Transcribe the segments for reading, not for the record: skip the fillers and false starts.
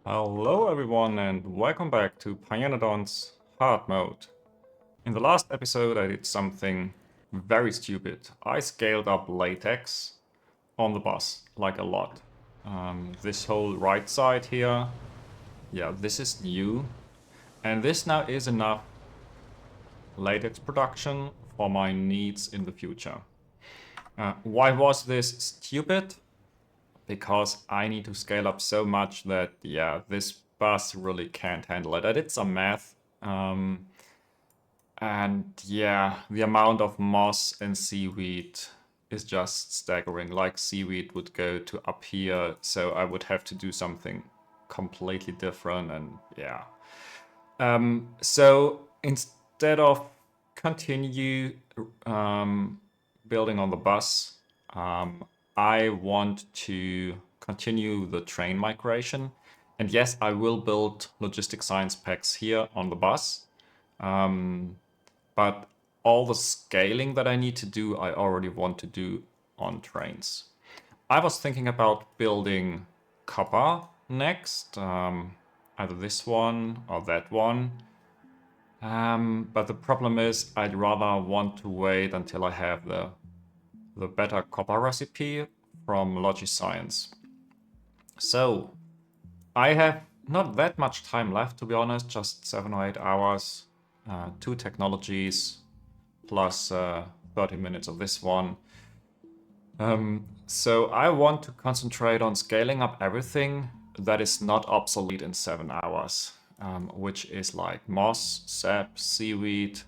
Hello everyone and welcome back to Pyanodons Hard Mode. In the last episode I did something very stupid. I scaled up latex on the bus, like a lot. This whole right side here, yeah, this is new. And this now is enough latex production for my needs in the future. Why was this stupid? Because I need to scale up so much that, yeah, this bus really can't handle it. I did some math, and yeah, the amount of moss and seaweed is just staggering. Like, seaweed would go to up here, so I would have to do something completely different, and yeah. So instead of continue building on the bus, I want to continue the train migration. And yes, I will build logistic science packs here on the bus. But all the scaling that I need to do, I already want to do on trains. I was thinking about building copper next, either this one or that one. But the problem is I'd rather want to wait until I have the better copper recipe from Logiscience. So I have not that much time left, to be honest, just 7 or 8 hours, two technologies, plus 30 minutes of this one. So I want to concentrate on scaling up everything that is not obsolete in 7 hours, which is like moss, sap, seaweed,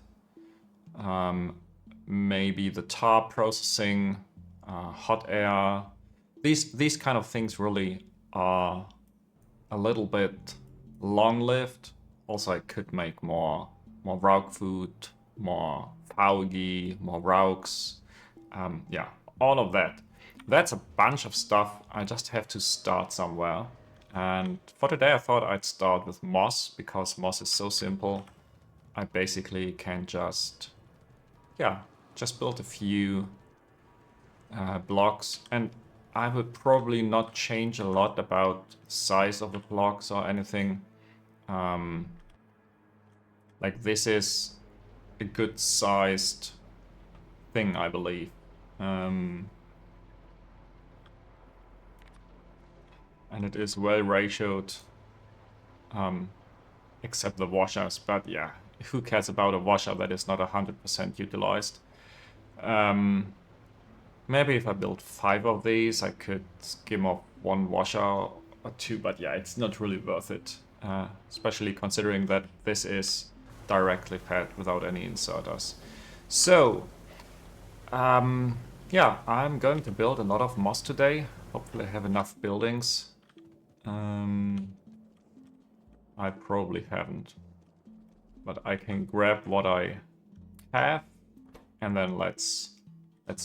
maybe the tar processing, hot air. These kind of things really are a little bit long-lived. Also, I could make more rauk food, more faugi, more rauks. Yeah, all of that. That's a bunch of stuff. I just have to start somewhere. And for today, I thought I'd start with moss because moss is so simple. I basically can just build a few blocks, and I will probably not change a lot about size of the blocks or anything. Like, this is a good sized thing, I believe. And it is well ratioed, except the washers. But yeah, who cares about a washer that is not 100% utilized? Maybe if I build 5 of these, I could skim off one washer or two, but yeah, it's not really worth it. Especially considering that this is directly fed without any inserters. So, yeah, I'm going to build a lot of moss today. Hopefully I have enough buildings. I probably haven't. But I can grab what I have, and then let's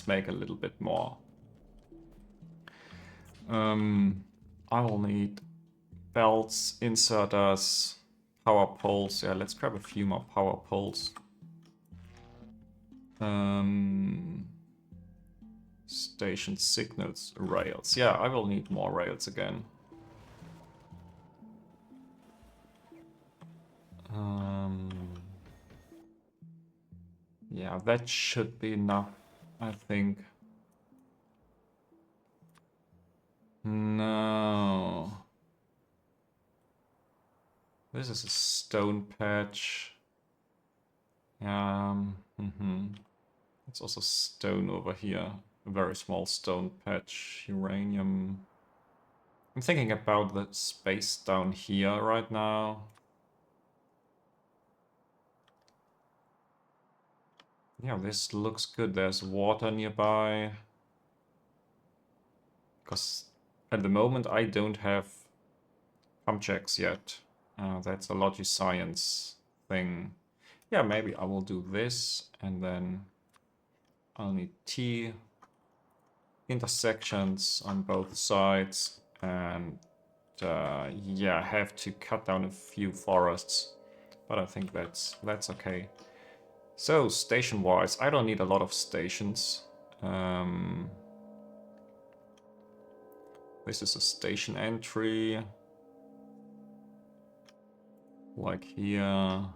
make a little bit more. I will need belts, inserters, power poles. Yeah, let's grab a few more power poles. Station signals, rails. Yeah, I will need more rails again. Yeah, that should be enough, I think. No. This is a stone patch. It's also stone over here. A very small stone patch. Uranium. I'm thinking about the space down here right now. Yeah, this looks good. There's water nearby. Because at the moment I don't have pump checks yet. That's a Logiscience thing. Yeah, maybe I will do this, and then I'll need T intersections on both sides, and yeah, I have to cut down a few forests, but I think that's okay. So station-wise, I don't need a lot of stations. This is a station entry. like here.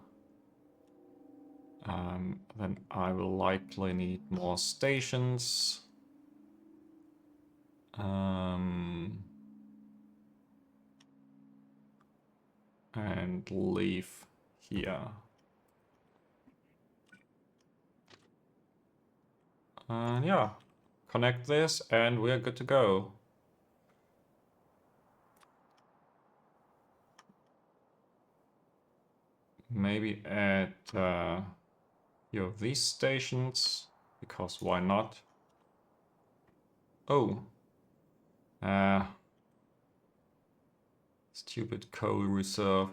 Then I will likely need more stations. And leave here. And yeah, connect this and we're good to go. Maybe add these stations, because why not? Oh, stupid coal reserve.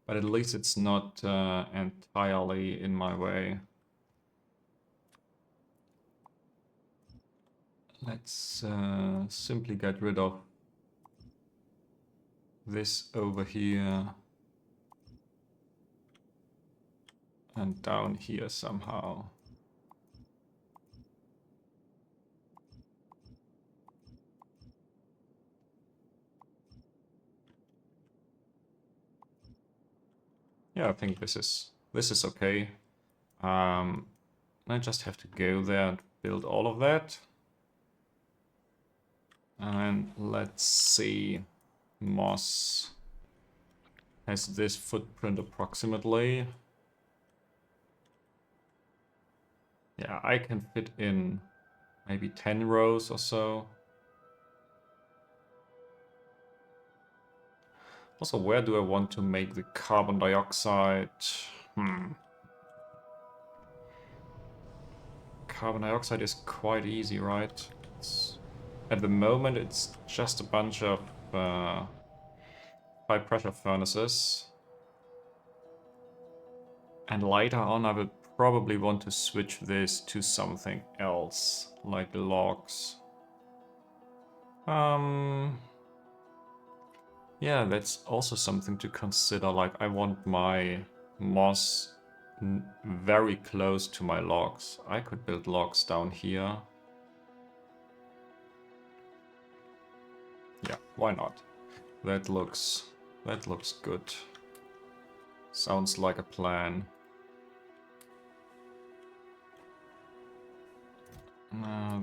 But at least it's not entirely in my way. Let's simply get rid of this over here. And down here somehow. Yeah, I think this is okay. I just have to go there and build all of that. And let's see. Moss has this footprint approximately. Yeah, I can fit in maybe 10 rows or so. Also, where do I want to make the carbon dioxide? Carbon dioxide is quite easy, right? At the moment, it's just a bunch of high pressure furnaces. And later on, I will probably want to switch this to something else, like logs. Yeah, that's also something to consider. Like, I want my moss very close to my logs. I could build logs down here. Yeah, why not? That looks good. Sounds like a plan.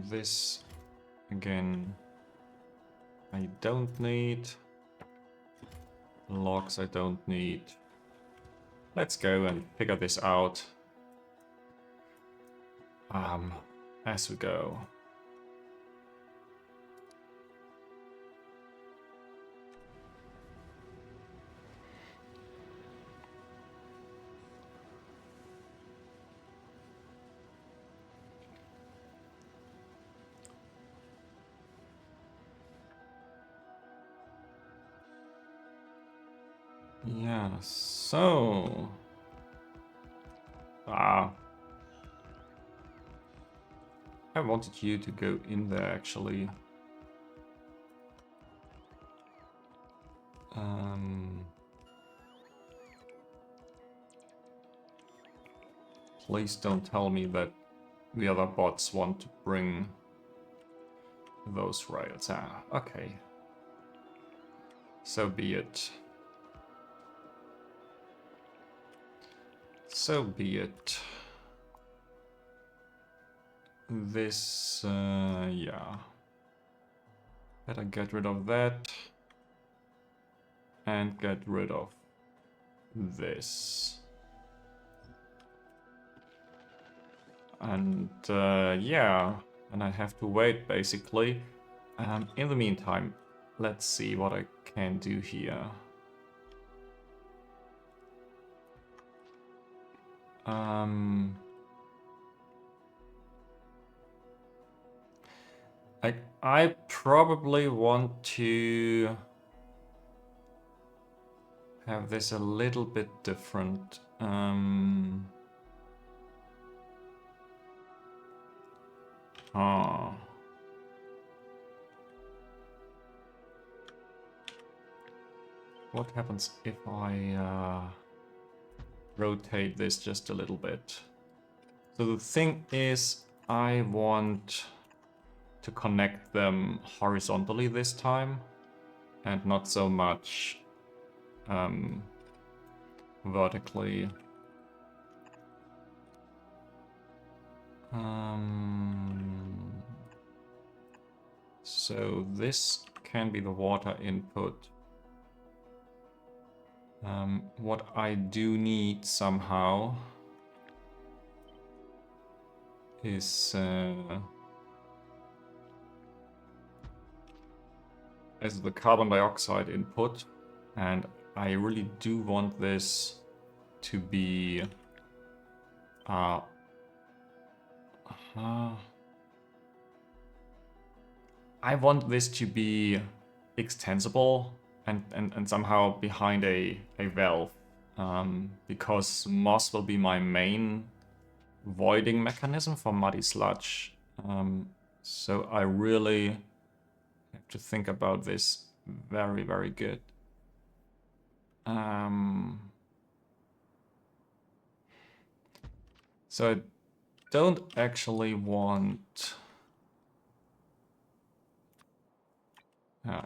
This again I don't need. Logs I don't need. Let's go and figure this out as we go. Yeah, so... I wanted you to go in there, actually. Please don't tell me that the other bots want to bring those rails. Okay. So be it. So be it. This, yeah. Better get rid of that. And get rid of this. And, yeah. And I have to wait, basically. In the meantime, let's see what I can do here. I probably want to have this a little bit different. What happens if I rotate this just a little bit? So the thing is, I want to connect them horizontally this time, and not so much vertically. So this can be the water input. What I do need somehow is the carbon dioxide input, and I really do want this to be I want this to be extensible and somehow behind a valve, because moss will be my main voiding mechanism for muddy sludge. So I really have to think about this very, very good. So I don't actually want to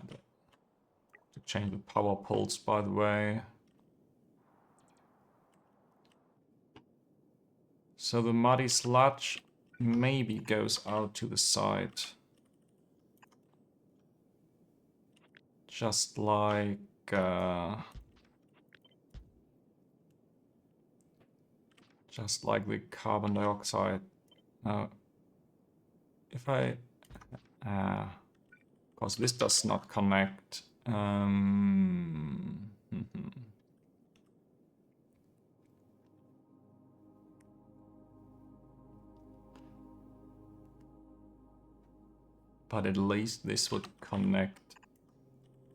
change the power poles, by the way. So the muddy sludge maybe goes out to the side. Just like the carbon dioxide. Now, if I, of course, this does not connect. But at least this would connect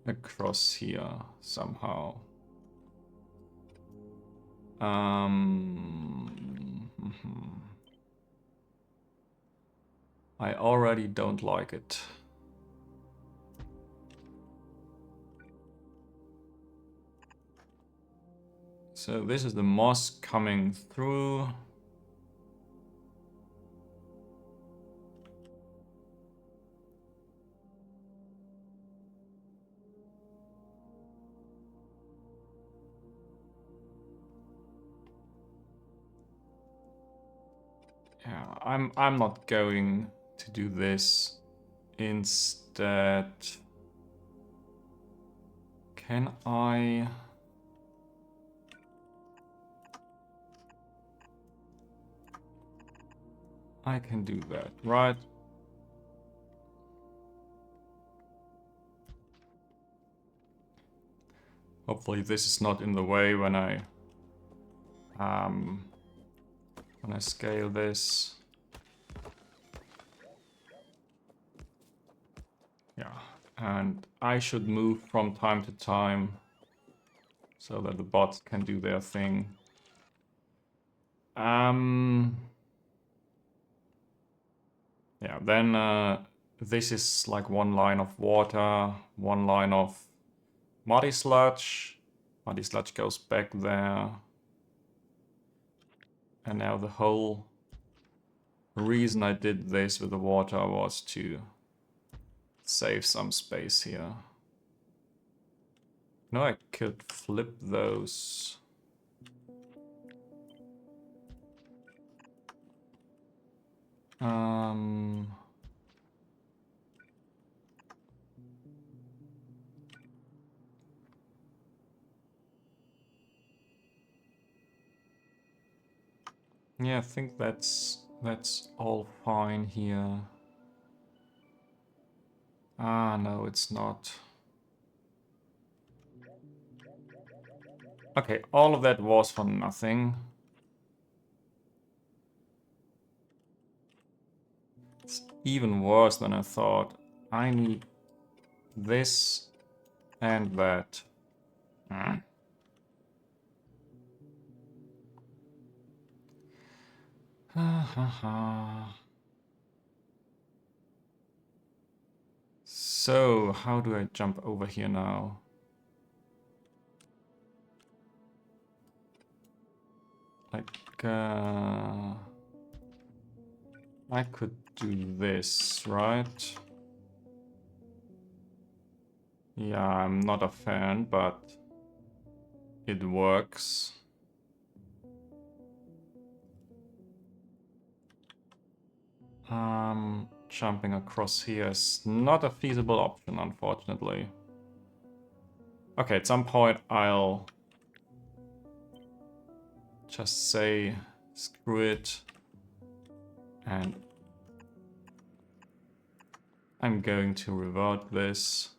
across here somehow. I already don't like it. So this is the moss coming through. Yeah, I'm not going to do this. Instead, can I can do that, right? Hopefully this is not in the way when I scale this. Yeah, and I should move from time to time so that the bots can do their thing. Yeah, then this is like one line of water, one line of muddy sludge. Muddy sludge goes back there. And now the whole reason I did this with the water was to save some space here. No, I could flip those. Yeah, I think that's all fine here. Ah, no, it's not. Okay, all of that was for nothing. It's even worse than I thought. I need this and that. So, how do I jump over here now? Like, I could do this, right? Yeah, I'm not a fan, but it works. Jumping across here is not a feasible option, unfortunately. Okay, at some point I'll just say screw it, and I'm going to revert this.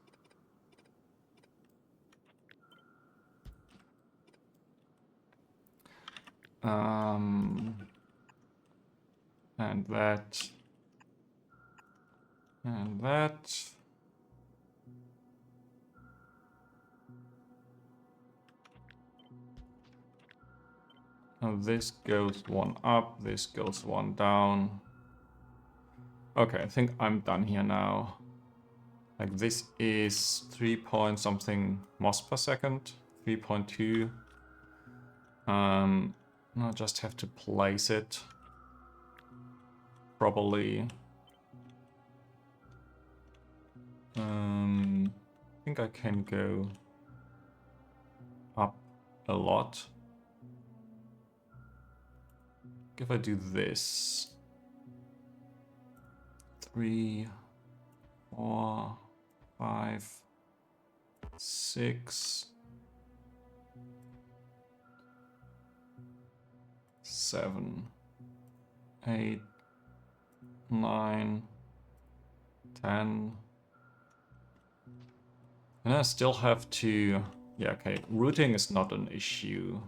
And that. And that. Now this goes one up, this goes one down. Okay, I think I'm done here now. Like this is 3 point something moss per second, 3.2. I just have to place it properly. I think I can go up a lot. If I do this, 3, 4, 5, 6, 7, 8, 9, 10. And I still have to... Yeah, okay, routing is not an issue.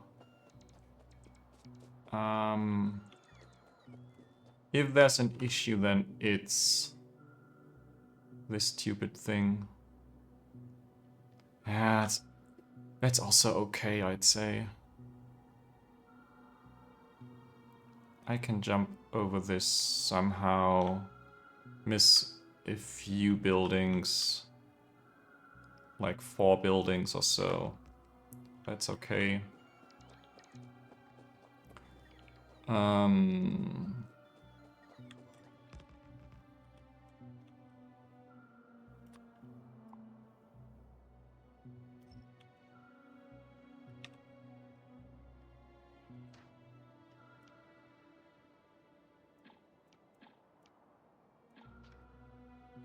If there's an issue, then it's this stupid thing. Yeah, that's also okay, I'd say. I can jump over this somehow, miss a few buildings, like 4 buildings or so. That's okay.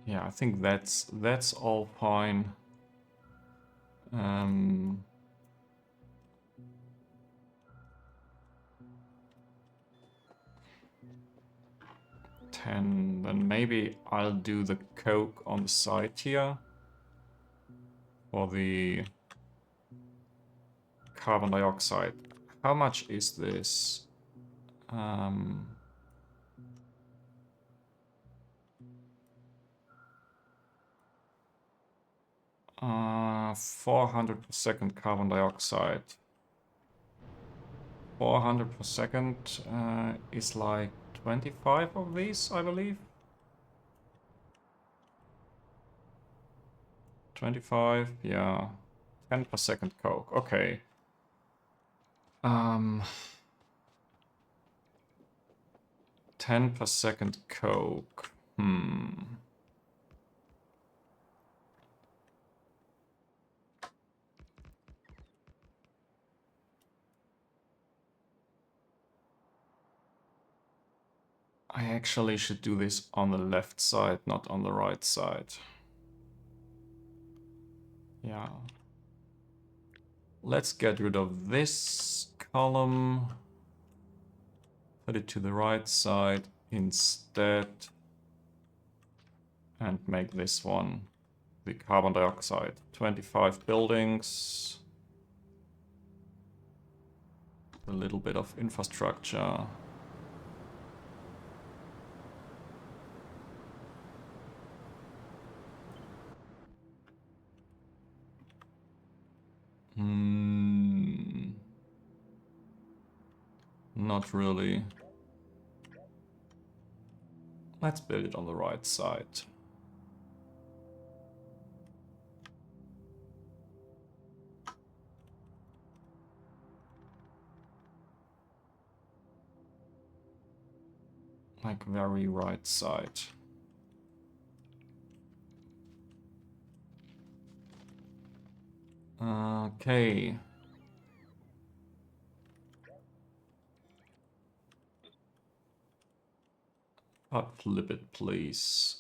Yeah, I think that's all fine. 10, then maybe I'll do the coke on the side here for the carbon dioxide. How much is this? 400 per second carbon dioxide. 400 per second is like 25 of these, I believe. 25, yeah. 10 per second coke, okay. 10 per second coke. I actually should do this on the left side, not on the right side. Yeah. Let's get rid of this column. Put it to the right side instead. And make this one the carbon dioxide. 25 buildings. A little bit of infrastructure. Not really. Let's build it on the right side. Like very right side. Okay. But flip it, please.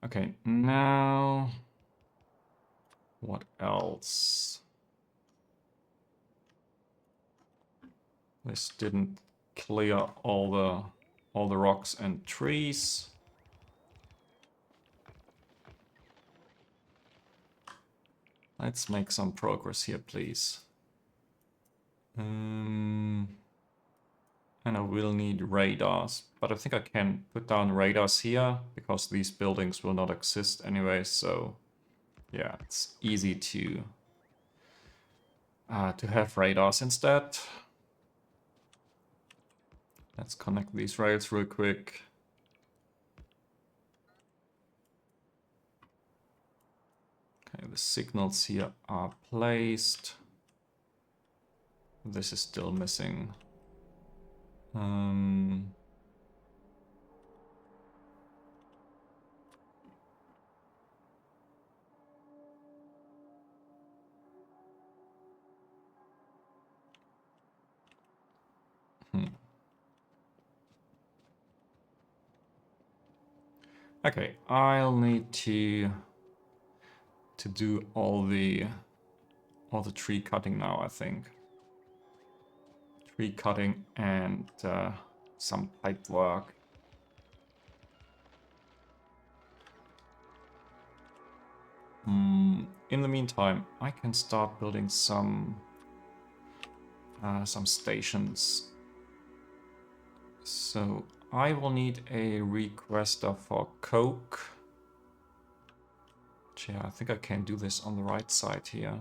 Okay, now what else? This didn't clear all the rocks and trees. Let's make some progress here, please. And I will need radars, but I think I can put down radars here because these buildings will not exist anyway. So yeah, it's easy to have radars instead. Let's connect these rails real quick. Okay, the signals here are placed. This is still missing. Okay, I'll need to do all the tree cutting now, I think. Tree cutting and some pipe work. In the meantime, I can start building some stations. So I will need a requester for coke. Yeah, I think I can do this on the right side here.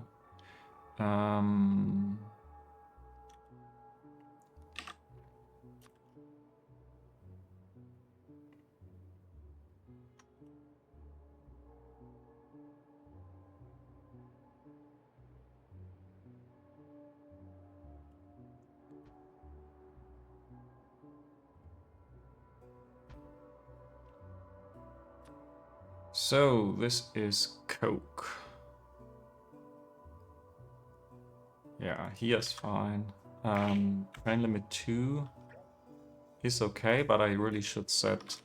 So this is coke. Yeah, here's fine. Train limit 2 is okay, but I really should set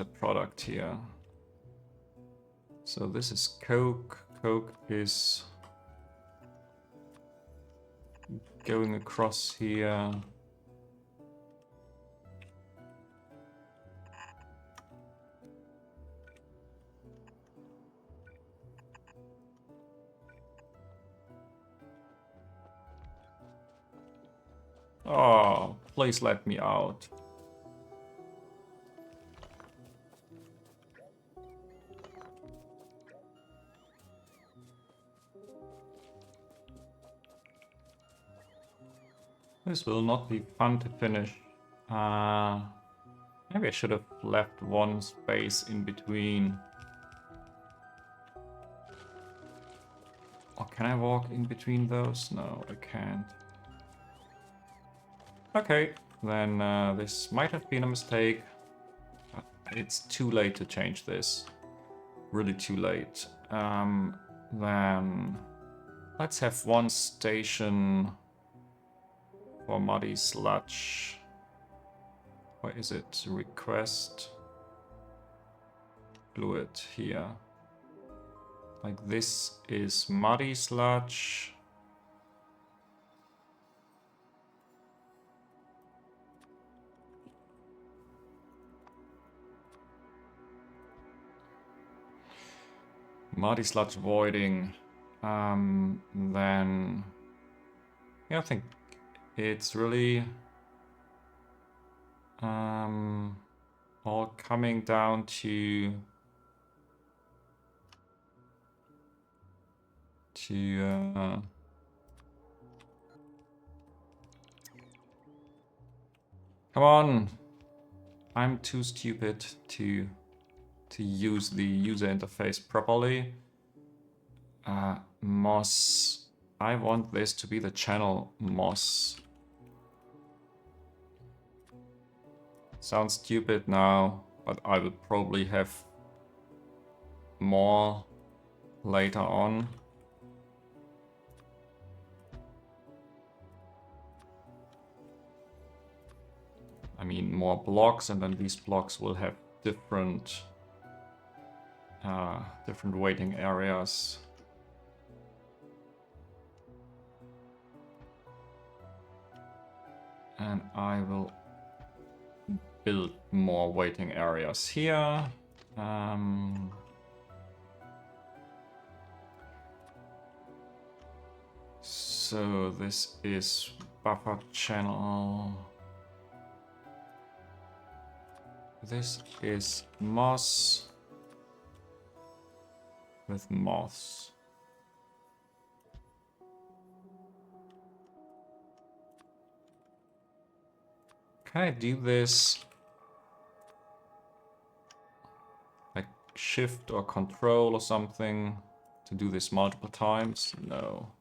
a product here. So this is coke. Coke is going across here. Oh, please let me out. This will not be fun to finish. Maybe I should have left one space in between. Or can I walk in between those? No, I can't. Okay, then this might have been a mistake. It's too late to change this. Really too late. Then let's have one station for muddy sludge. Where is it? Request fluid here. Like this is muddy sludge. Muddy sludge voiding. Then yeah, I think it's really all coming down to come on. I'm too stupid to use the user interface properly. Moss. I want this to be the channel moss. Sounds stupid now, but I would probably have more later on. I mean, more blocks, and then these blocks will have different waiting areas. And I will build more waiting areas here. So this is buffer channel. This is moss with moss. Can I do this like shift or control or something to do this multiple times? No.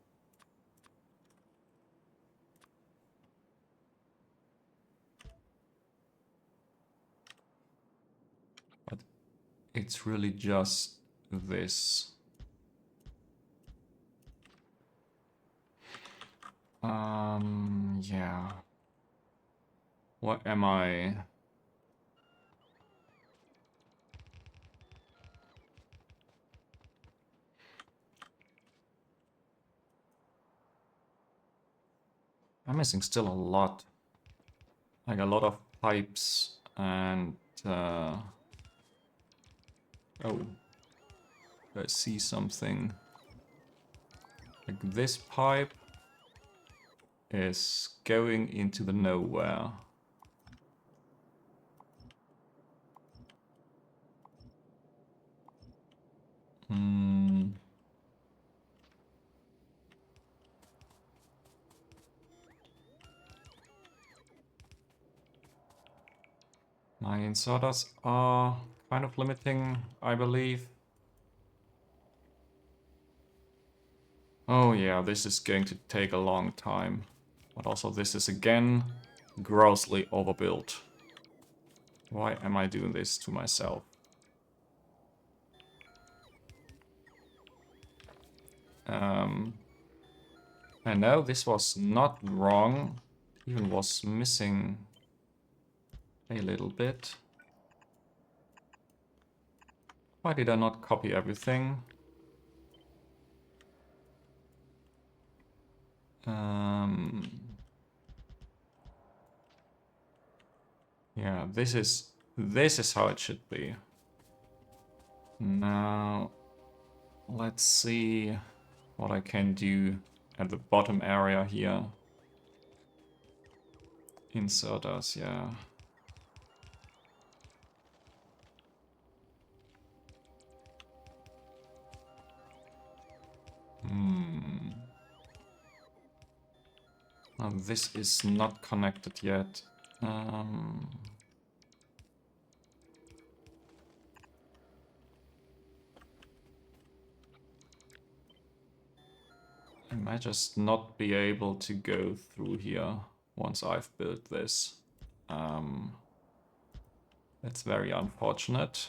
But it's really just this. Yeah. What am I? I'm missing still a lot. Like a lot of pipes and oh, I see something. Like this pipe is going into the nowhere. My inserters are kind of limiting, I believe. Oh yeah, this is going to take a long time. But also this is again grossly overbuilt. Why am I doing this to myself? I know this was not wrong, even was missing a little bit. Why did I not copy everything? Yeah, this is how it should be. Now, let's see what I can do at the bottom area here. Inserters, yeah. Now this is not connected yet. I might just not be able to go through here once I've built this. That's very unfortunate.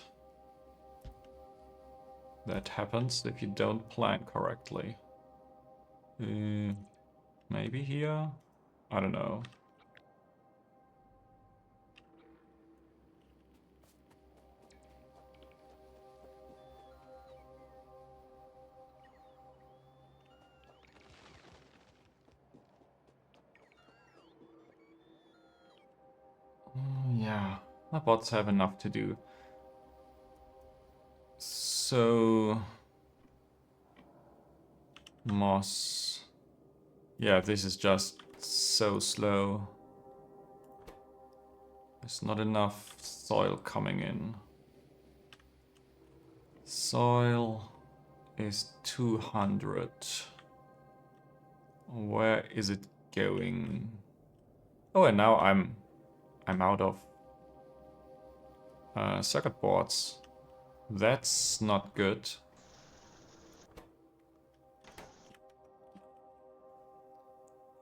That happens if you don't plan correctly. Maybe here? I don't know. Yeah, my bots have enough to do. So... moss... Yeah, this is just so slow. There's not enough soil coming in. Soil is 200. Where is it going? Oh, and now I'm out of circuit boards. That's not good.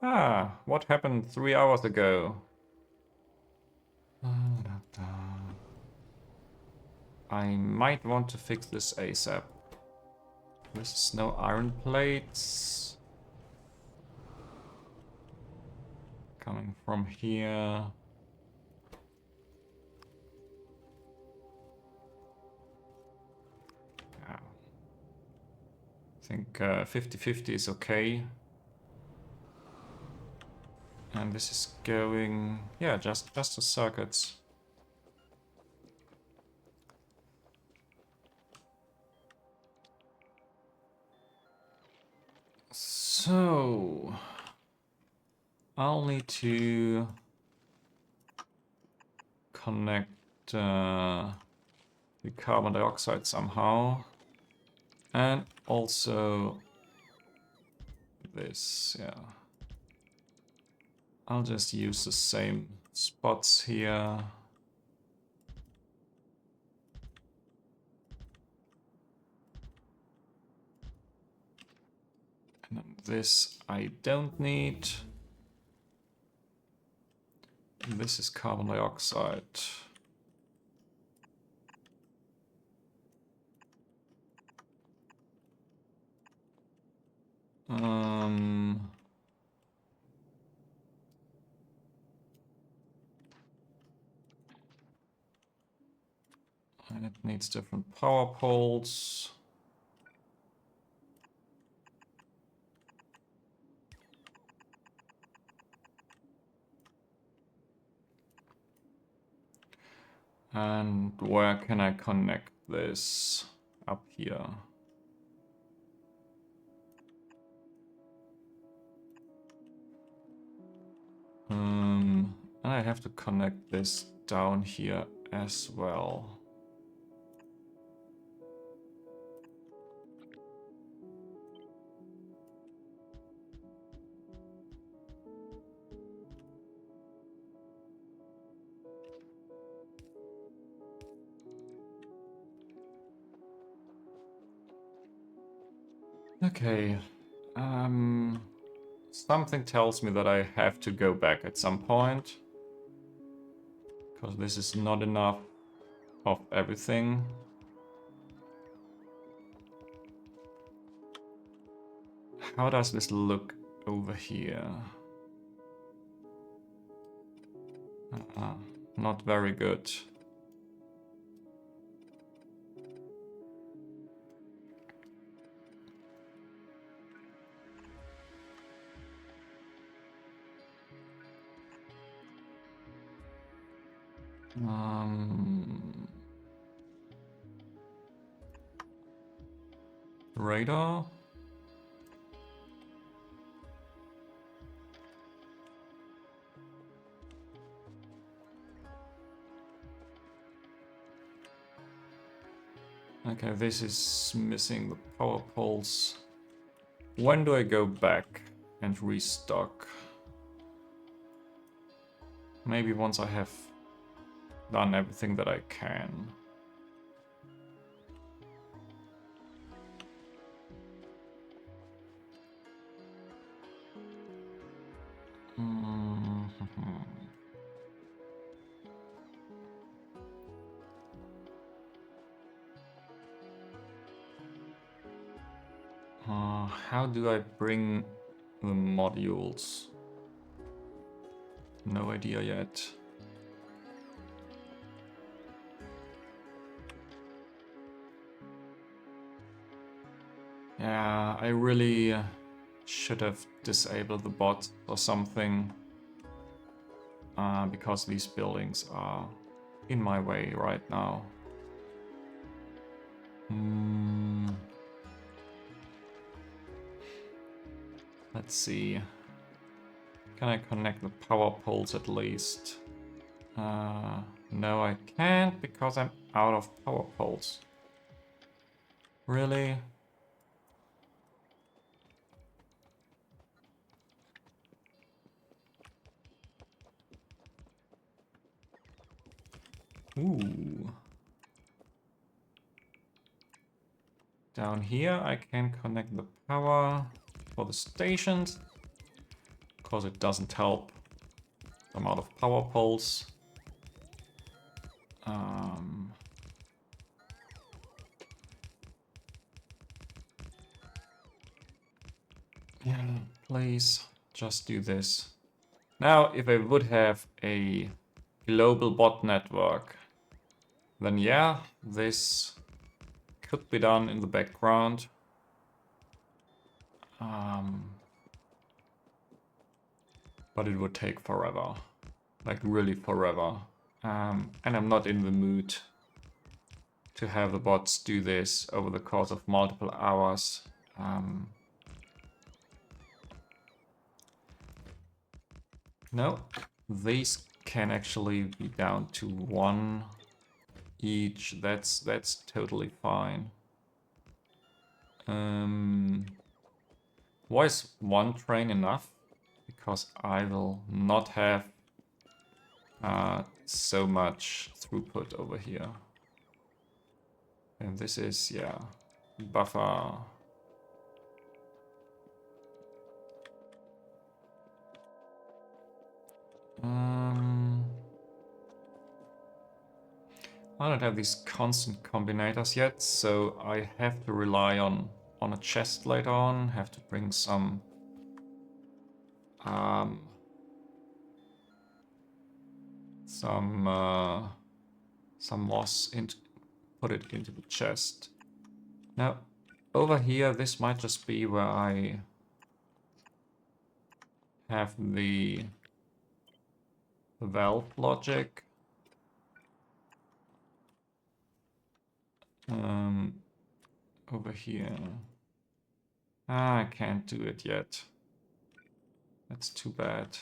Ah, what happened 3 hours ago? I might want to fix this ASAP. There's no iron plates. Coming from here. Yeah. I think 50-50 is okay. And this is going, yeah, just the circuits. So I'll need to connect the carbon dioxide somehow, and also this, yeah. I'll just use the same spots here. And then this I don't need. This is carbon dioxide. And it needs different power poles. And where can I connect this? Up here. And I have to connect this down here as well. Okay. Something tells me that I have to go back at some point. Because this is not enough of everything. How does this look over here? Not very good. Radar? Okay, this is missing the power poles. When do I go back and restock? Maybe once I have done everything that I can. How do I bring the modules? No idea yet. Yeah, I really should have disabled the bot or something. Because these buildings are in my way right now. Let's see. Can I connect the power poles at least? No, I can't because I'm out of power poles. Really? Ooh. Down here I can connect the power for the stations. Because it doesn't help. I'm out of power poles. Please, just do this. Now, if I would have a global bot network, then yeah, this could be done in the background. But it would take forever. Like really forever. And I'm not in the mood to have the bots do this over the course of multiple hours. No, these can actually be down to 1 each. That's totally fine. Why is 1 train enough? Because I will not have so much throughput over here. And this is, yeah, buffer. I don't have these constant combinators yet, so I have to rely on a chest later on. Have to bring some moss into, put it into the chest. Now, over here, this might just be where I have the valve logic. Over here. I can't do it yet. That's too bad.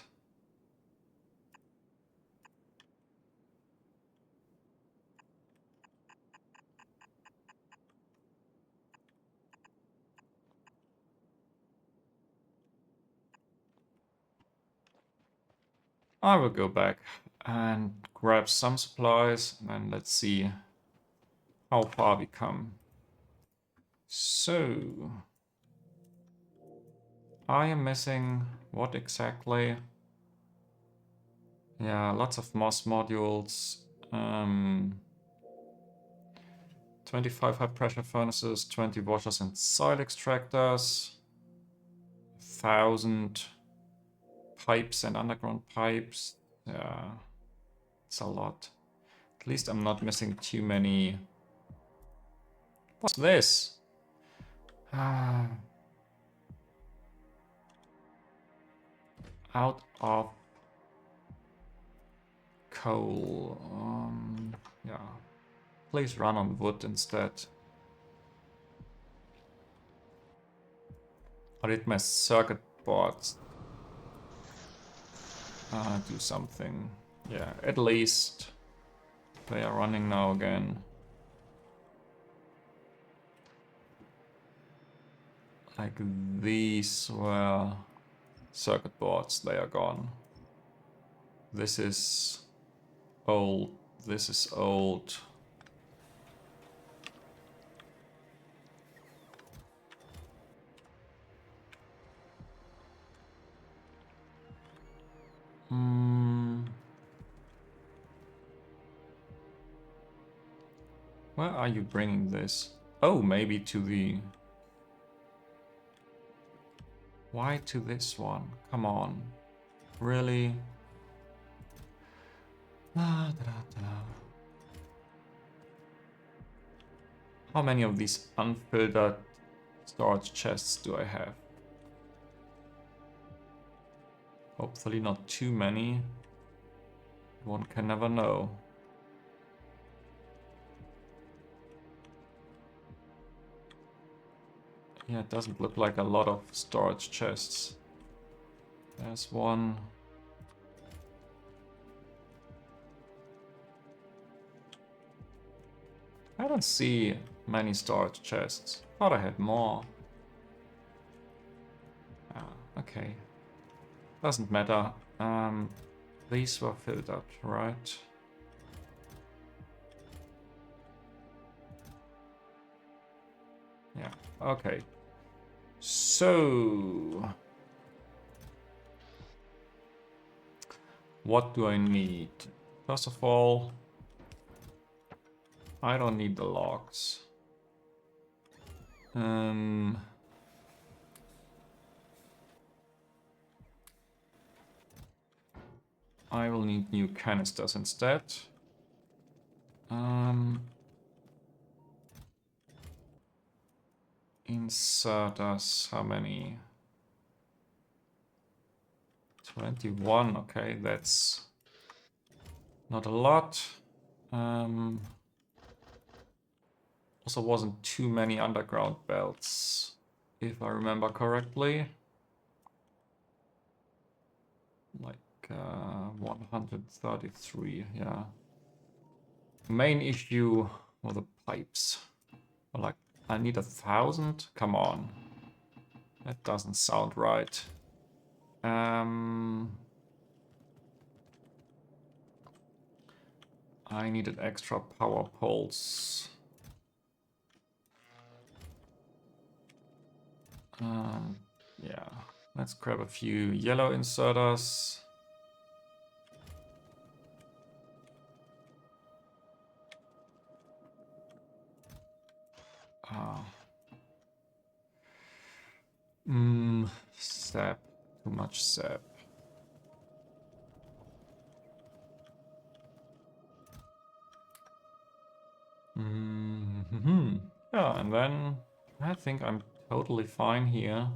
I will go back and grab some supplies, and then let's see how far we come. So, I am missing what exactly? Yeah, lots of moss modules. 25 high pressure furnaces, 20 washers and soil extractors, 1,000 pipes and underground pipes. Yeah, it's a lot. At least I'm not missing too many. What's this? Out of coal. Yeah. Please run on wood instead. Or did my circuit boards do something? Yeah, at least they are running now again. Like these were circuit boards, they are gone. This is old, this is old. Where are you bringing this? Oh, maybe to the... Why to this one? Come on. Really? How many of these unfiltered storage chests do I have? Hopefully not too many. One can never know. Yeah, it doesn't look like a lot of storage chests. There's one. I don't see many storage chests. Thought I had more. Ah, okay. Doesn't matter. These were filled up, right? Yeah, okay. So... what do I need? First of all, I don't need the logs. I will need new canisters instead. Inserters, how many? 21, okay, that's not a lot. Also wasn't too many underground belts, if I remember correctly. Like 133, yeah. Main issue were the pipes. Like, I need 1,000? Come on. That doesn't sound right. I needed extra power poles. Yeah, let's grab a few yellow inserters. Sap. Too much sap. Yeah, and then I think I'm totally fine here.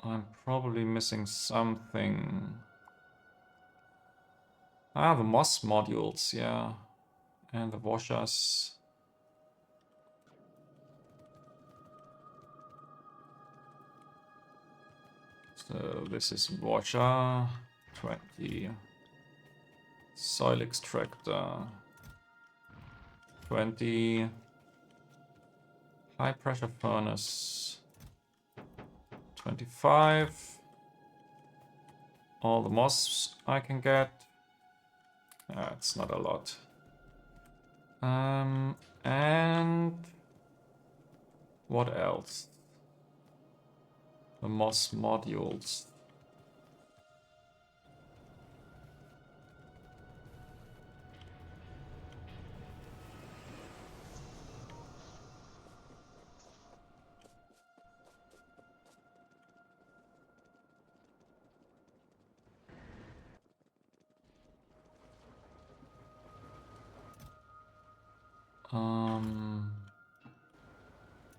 I'm probably missing something. Ah, the moss modules, yeah. And the washers. So this is washer, 20. Soil extractor, 20. High pressure furnace, 25. All the moss I can get. It's not a lot. And what else? The moss modules.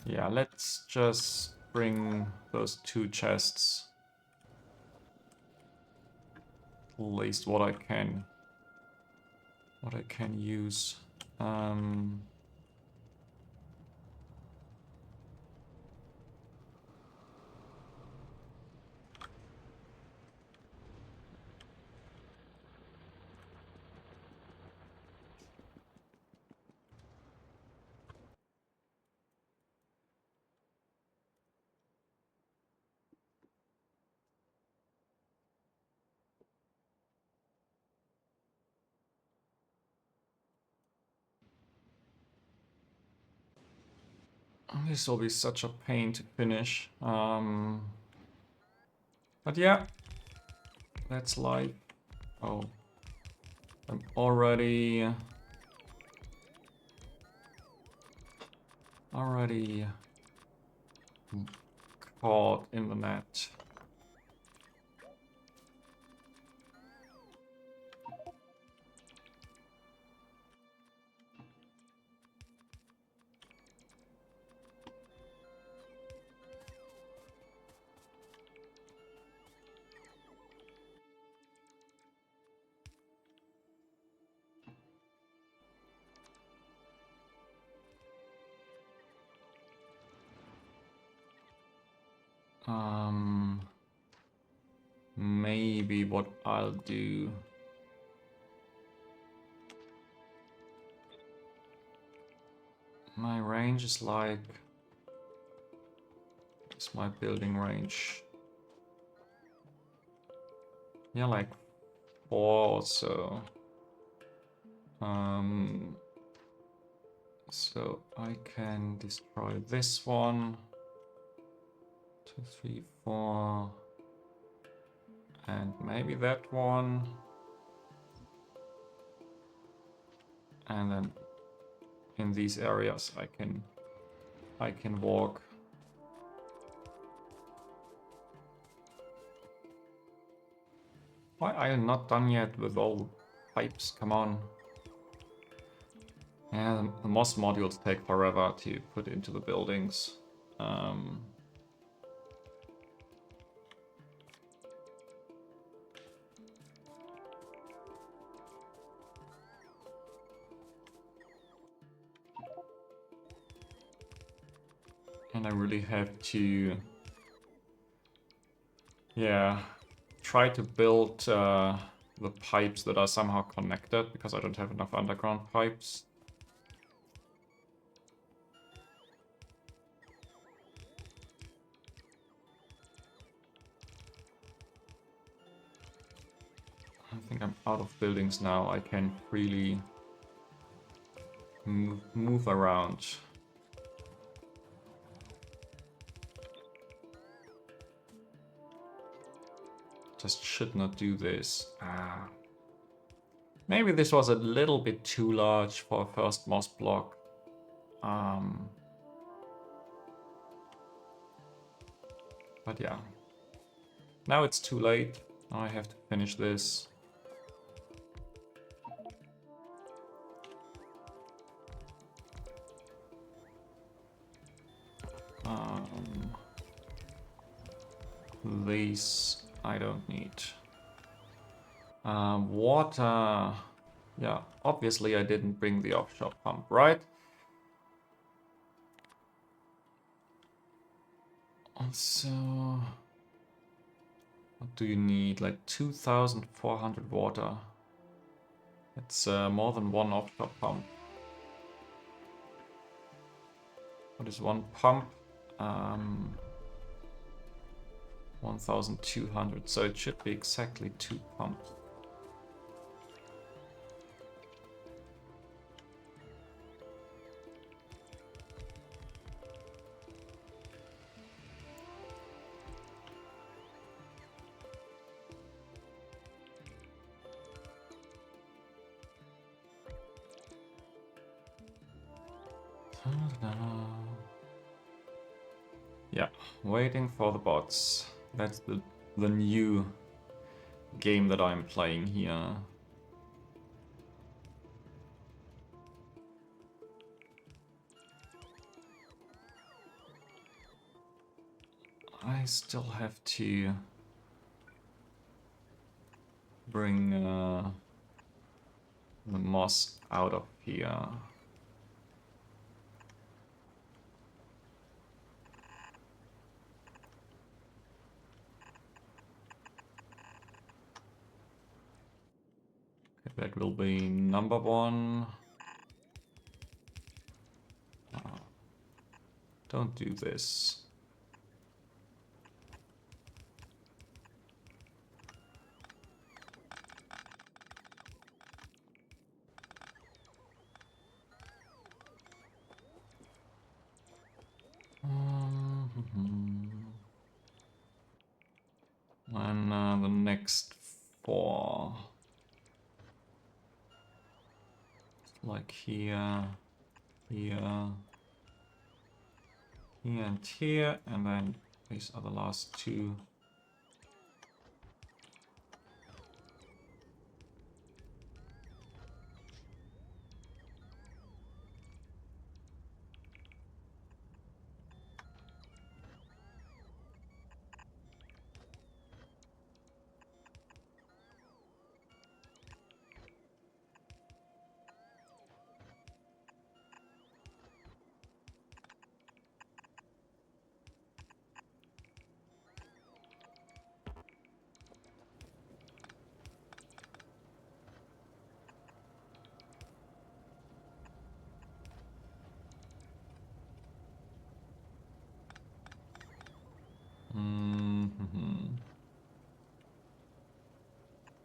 Yeah, let's just bring those 2 chests. At least what I can use. This will be such a pain to finish. But yeah, that's life. Oh, I'm already caught in the net. Maybe what I'll do. My range is like... It's my building range. Yeah, like 4 or so. So I can destroy this one. 2, 3, 4. And maybe that one. And then in these areas I can walk. Why are you not done yet with all the pipes? Come on. Yeah, the moss modules take forever to put into the buildings. And I really have to, yeah, try to build the pipes that are somehow connected, because I don't have enough underground pipes. I think I'm out of buildings now. I can freely move around. Just should not do this. Maybe this was a little bit too large for a first moss block. But yeah. Now it's too late. Now I have to finish this. These I don't need. Water. Yeah, obviously I didn't bring the offshore pump, right? Also, what do you need? Like 2,400 water. It's more than one offshore pump. What is one pump? 1,200. So it should be exactly 2 pumps. Yeah, waiting for the bots. That's the new game that I'm playing here. I still have to bring the moss out of here. Okay, that will be number 1. Don't do this. And the next 4. Like here, here, here and here, and then these are the last 2.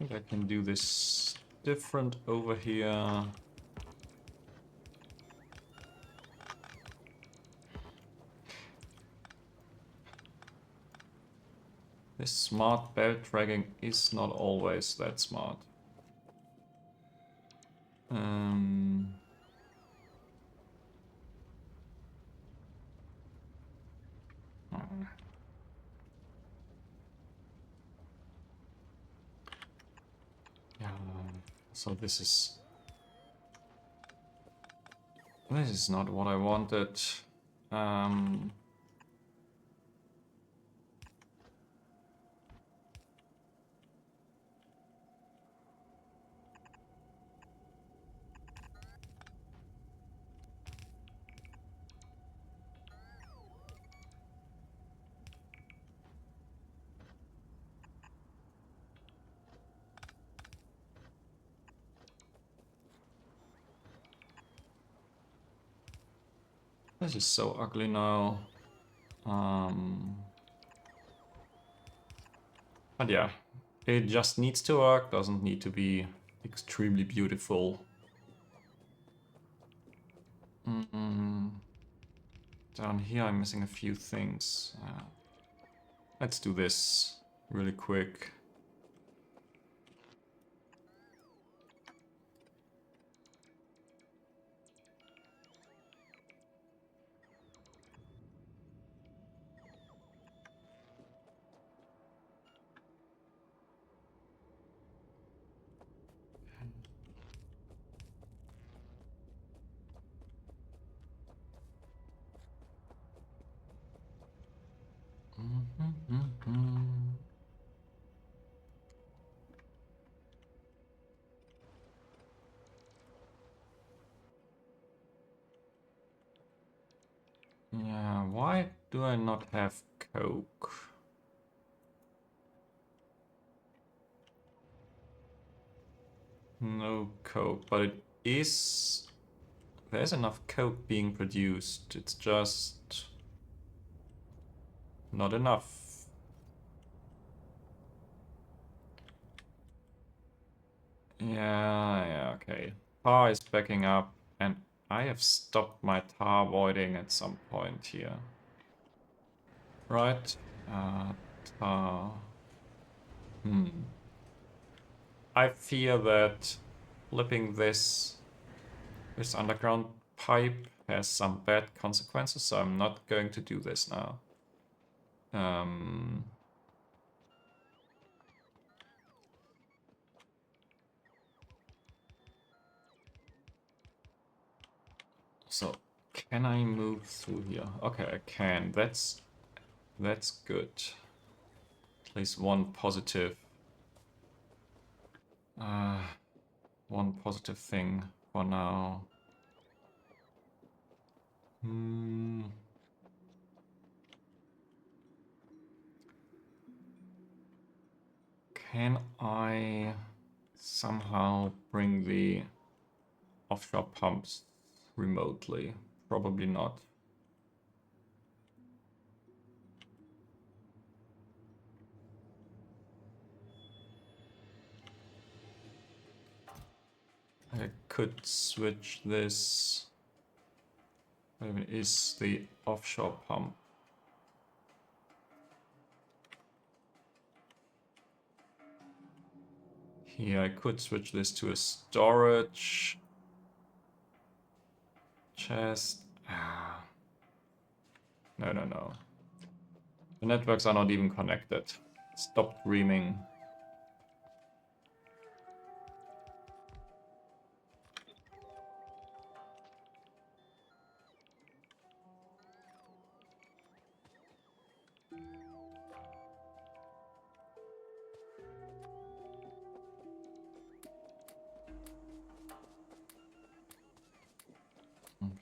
I think I can do this different over here. This smart belt dragging is not always that smart. So this is not what I wanted. This is so ugly now. But yeah, it just needs to work, doesn't need to be extremely beautiful. Down here I'm missing a few things. Let's do this really quick. Yeah, why do I not have coke? No coke, but it is... There's enough coke being produced, it's just... not enough. Yeah, okay. Tar is backing up, and I have stopped my tar voiding at some point here. Right? Tar... I fear that flipping this underground pipe has some bad consequences, so I'm not going to do this now. So can I move through here? Okay, I can. That's good. At least one positive thing for now. Can I somehow bring the offshore pumps remotely? Probably not. I could switch this. Maybe is the offshore pump. Here I could switch this to a storage chest. No. The networks are not even connected. Stop dreaming.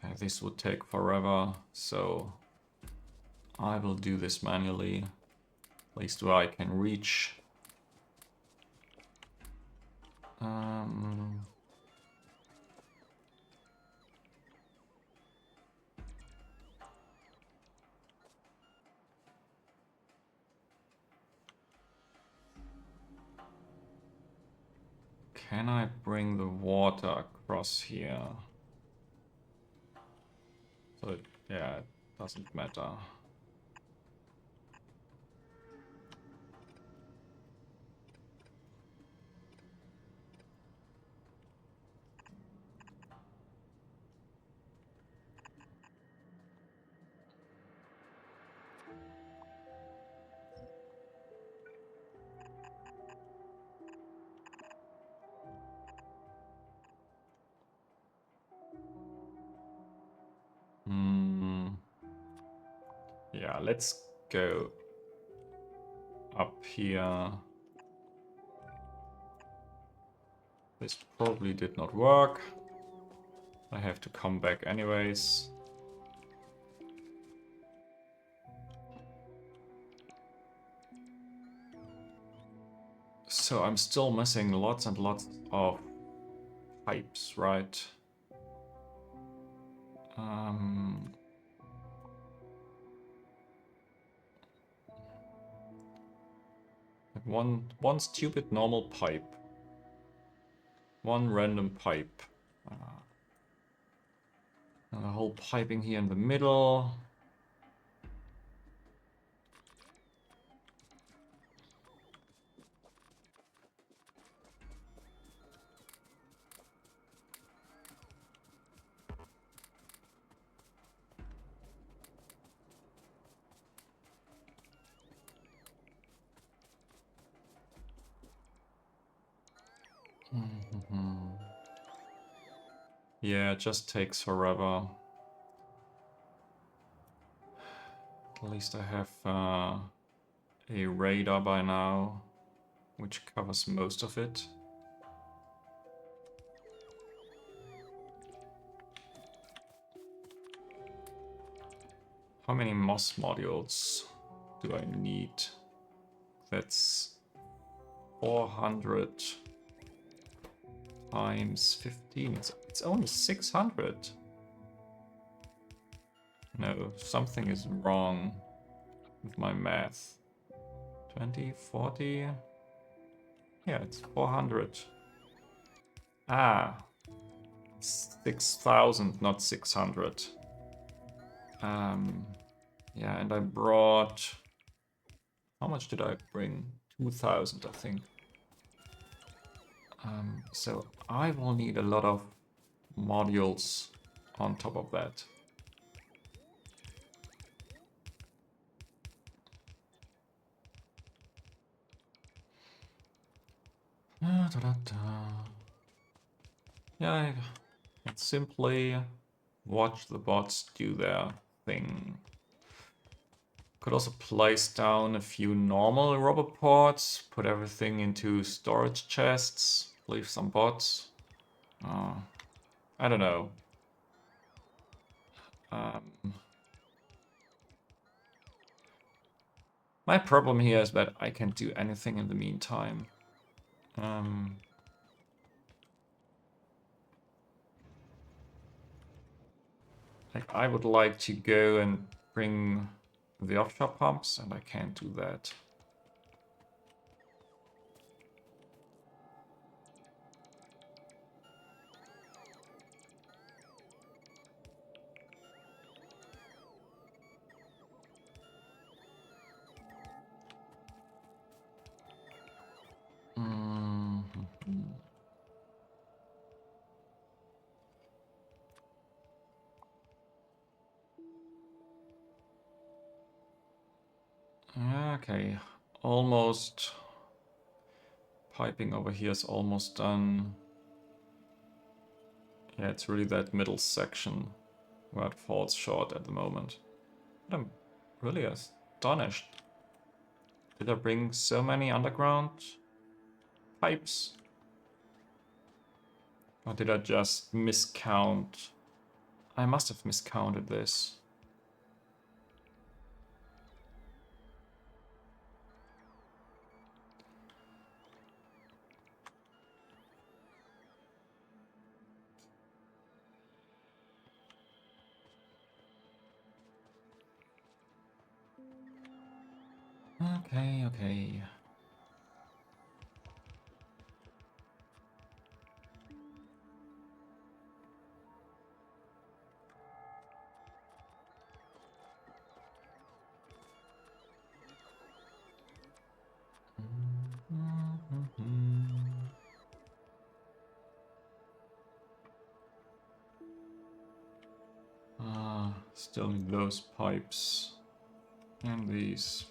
Okay, this would take forever, so I will do this manually. At least where I can reach. Can I bring the water across here? So yeah, it doesn't matter. Yeah, let's go up here. This probably did not work. I have to come back anyways. So I'm still missing lots and lots of pipes, right? One stupid normal pipe. One random pipe. And a whole piping here in the middle. Yeah, it just takes forever. At least I have a radar by now, which covers most of it. How many moss modules do I need? That's 400 times 15. It's only 600. No, something is wrong with my math. 20, 40. Yeah, it's 400. Ah, 6,000, not 600. Yeah, and I brought... How much did I bring? 2,000, I think. So I will need a lot of modules on top of that. Yeah, I can simply watch the bots do their thing. Could also place down a few normal robot pods, put everything into storage chests, leave some bots. I don't know. My problem here is that I can't do anything in the meantime. Like I would like to go and bring the offshore pumps, and I can't do that. Okay, almost. Piping over here is almost done. Yeah, it's really that middle section where it falls short at the moment. But I'm really astonished. Did I bring so many underground pipes? Or did I just miscount? I must have miscounted this. Okay. Still need those pipes. And these.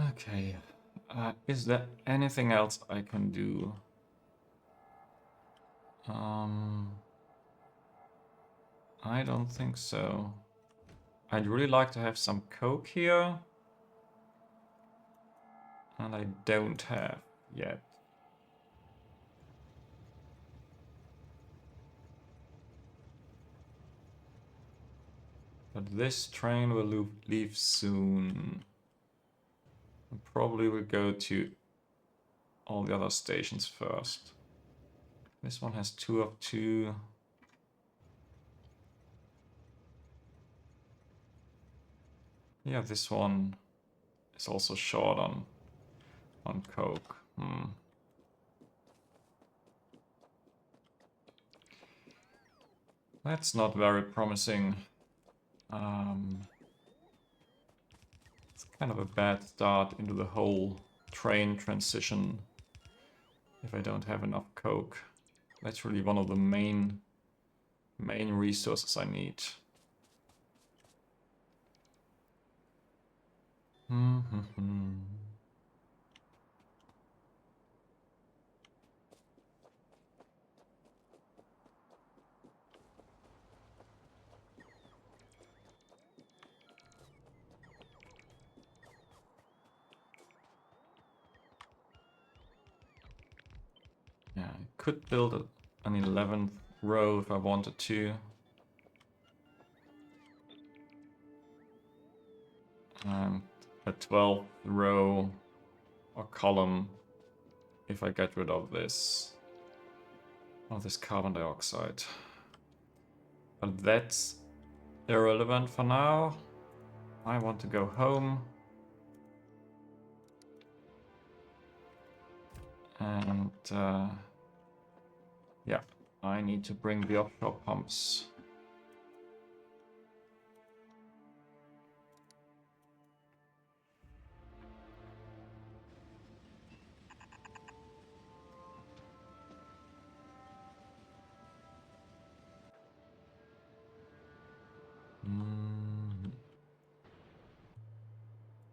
Okay. Is there anything else I can do? I don't think so. I'd really like to have some coke here. And I don't have yet. But this train will leave soon. And probably will go to all the other stations first. This one has 2 of 2. Yeah, this one is also short on coke. That's not very promising. It's kind of a bad start into the whole train transition if I don't have enough coke. That's really one of the main resources I need. Yeah, I could build an 11th row if I wanted to. And a 12th row or column if I get rid of this carbon dioxide. But that's irrelevant for now. I want to go home. And yeah, I need to bring the offshore pumps.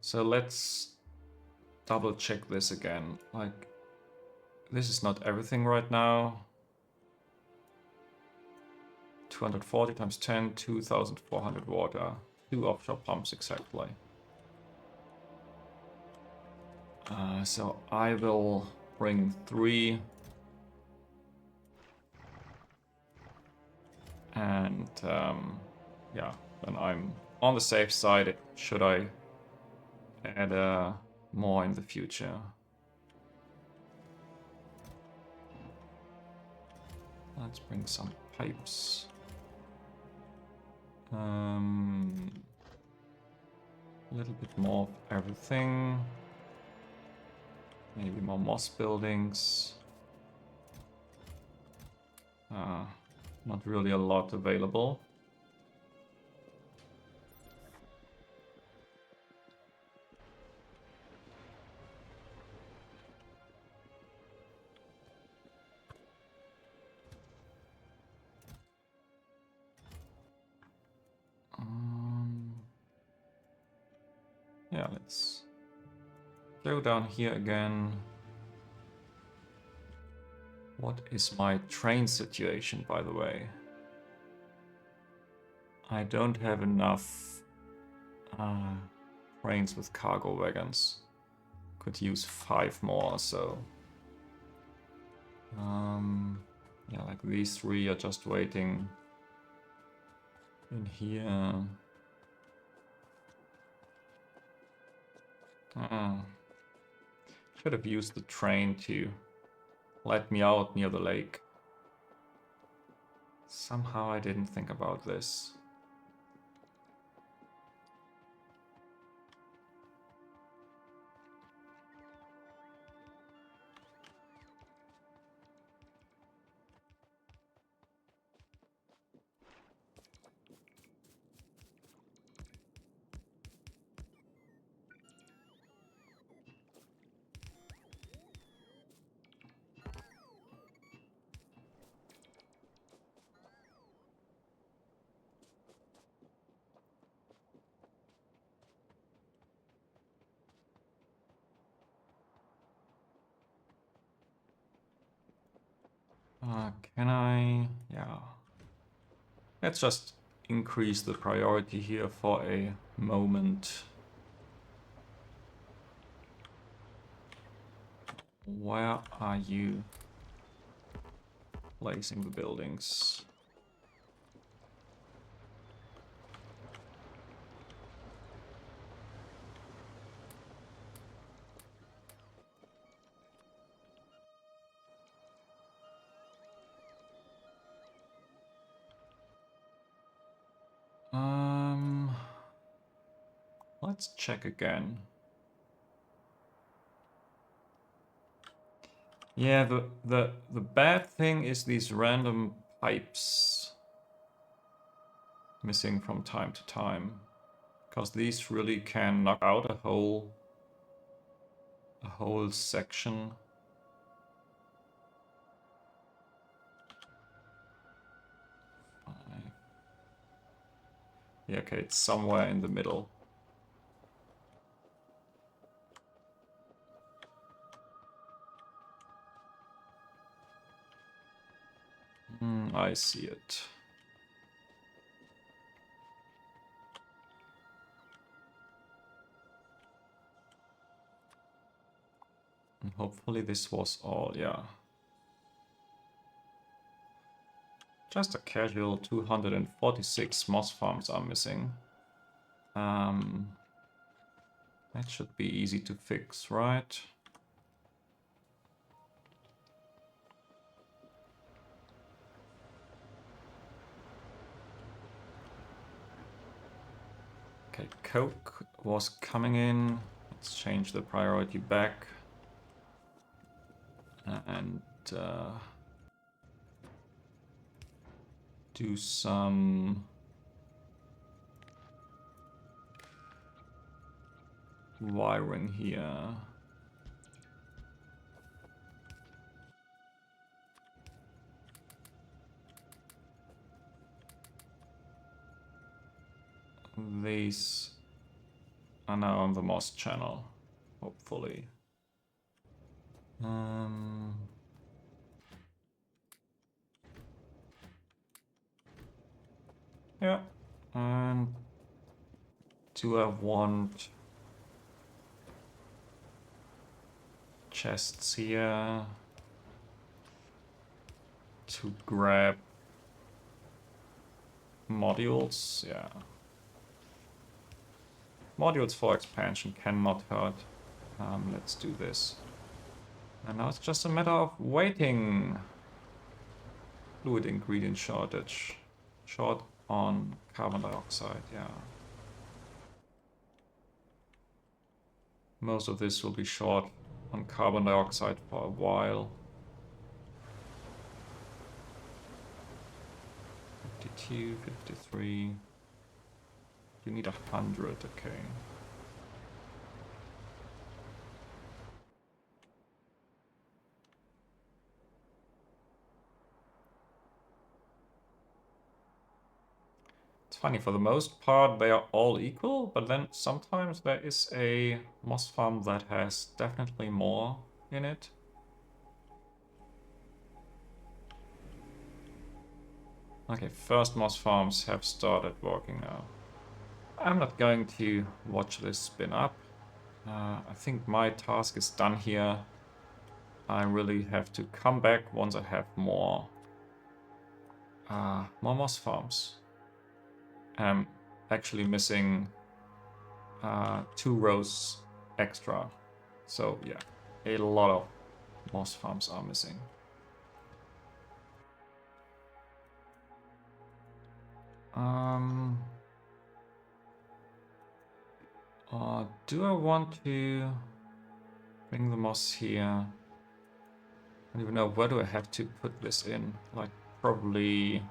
So let's double check this again. Like, this is not everything right now. 240 times 10, 2,400 water. 2 offshore pumps exactly. So I will bring 3. And yeah, then I'm on the safe side. Should I add more in the future? Let's bring some pipes. A little bit more of everything. Maybe more moss buildings. Not really a lot available. Yeah, let's go down here again. What is my train situation, by the way? I don't have enough trains with cargo wagons. Could use 5 more, so... yeah, like these 3 are just waiting in here. Should have used the train to let me out near the lake. Somehow I didn't think about this. Can I? Yeah. Let's just increase the priority here for a moment. Where are you placing the buildings? Let's check again. Yeah, the bad thing is these random pipes missing from time to time, because these really can knock out a whole section. Yeah, okay, it's somewhere in the middle. I see it. And hopefully this was all, yeah. Just a casual 246 moss farms are missing. That should be easy to fix, right? Okay, Coke was coming in. Let's change the priority back. And do some wiring here. These are now on the moss channel, hopefully. Yeah, and do I want chests here to grab modules? Yeah. Modules for expansion cannot hurt. Let's do this. And now it's just a matter of waiting. Fluid ingredient shortage. Short on carbon dioxide, yeah. Most of this will be short on carbon dioxide for a while. 52, 53. You need 100, okay. It's funny, for the most part they are all equal, but then sometimes there is a moss farm that has definitely more in it. Okay, first moss farms have started working now. I'm not going to watch this spin up. I think my task is done here. I really have to come back once I have more moss farms. I'm actually missing 2 rows extra. So yeah, a lot of moss farms are missing. Do I want to bring the moss here? I don't even know, where do I have to put this in? Like, probably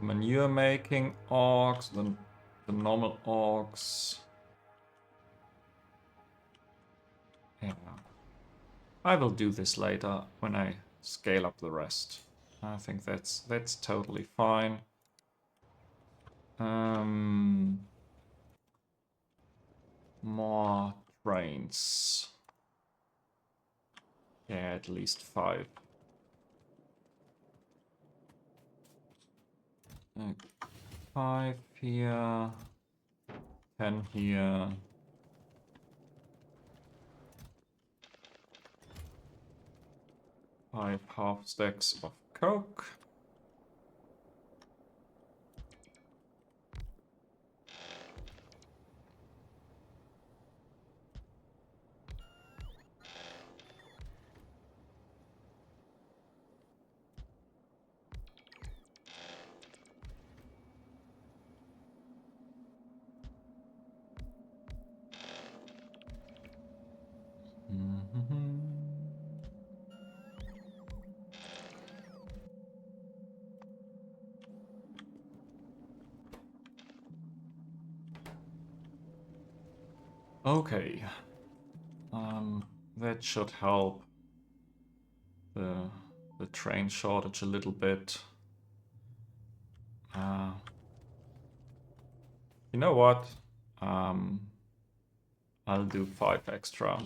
manure making orcs, then the normal orcs. Yeah. I will do this later when I scale up the rest. I think that's totally fine. More trains. Yeah, at least 5. 5 here, 10 here. Five half stacks of coke. Okay, that should help the train shortage a little bit. You know what? I'll do 5 extra.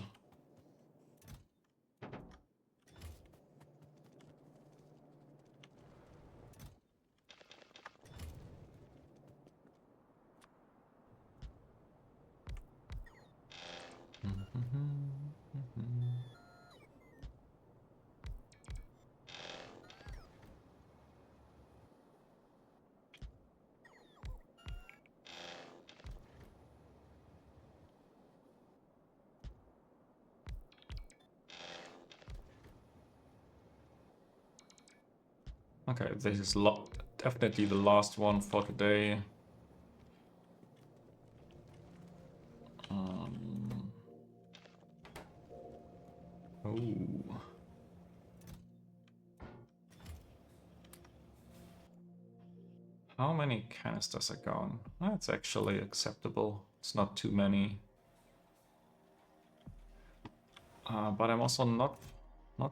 Okay, this is definitely the last one for today. Oh. How many canisters are gone? That's actually acceptable. It's not too many. But I'm also not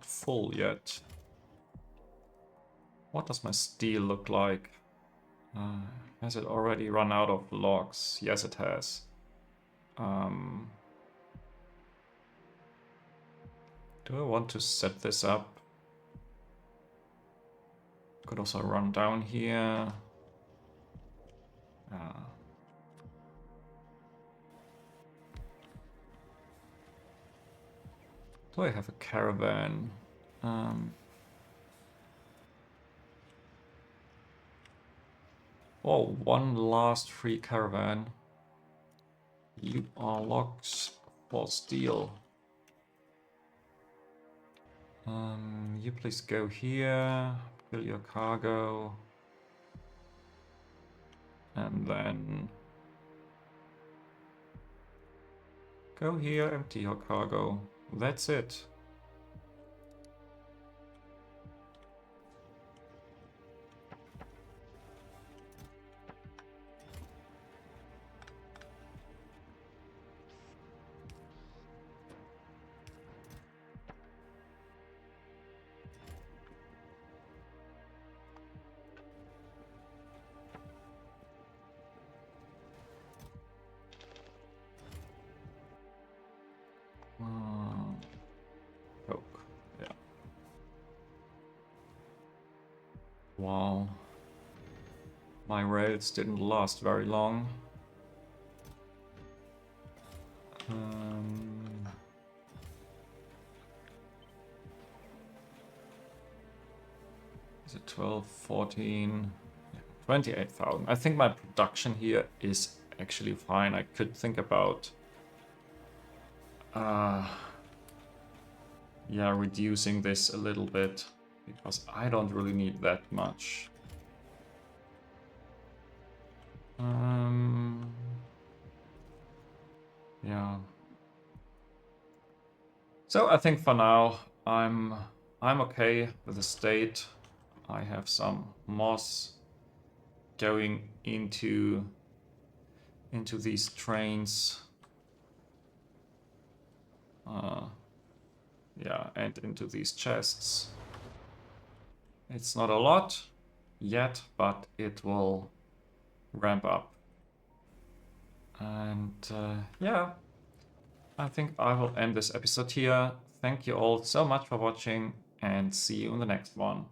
full yet. What does my steel look like? Has it already run out of logs? Yes, it has. Do I want to set this up? Could also run down here. Do I have a caravan? Oh, one last free caravan. You are logs for steel. You please go here, fill your cargo, and then go here, empty your cargo. That's it. Coke, yeah. Wow. My rails didn't last very long. Is it 12, 14, 28,000? I think my production here is actually fine. I could think about yeah, reducing this a little bit because I don't really need that much. Yeah. So I think for now I'm okay with the state. I have some moss going into these trains. Yeah, and into these chests. It's not a lot yet, but it will ramp up. And yeah, I think I will end this episode here. Thank you all so much for watching and see you in the next one.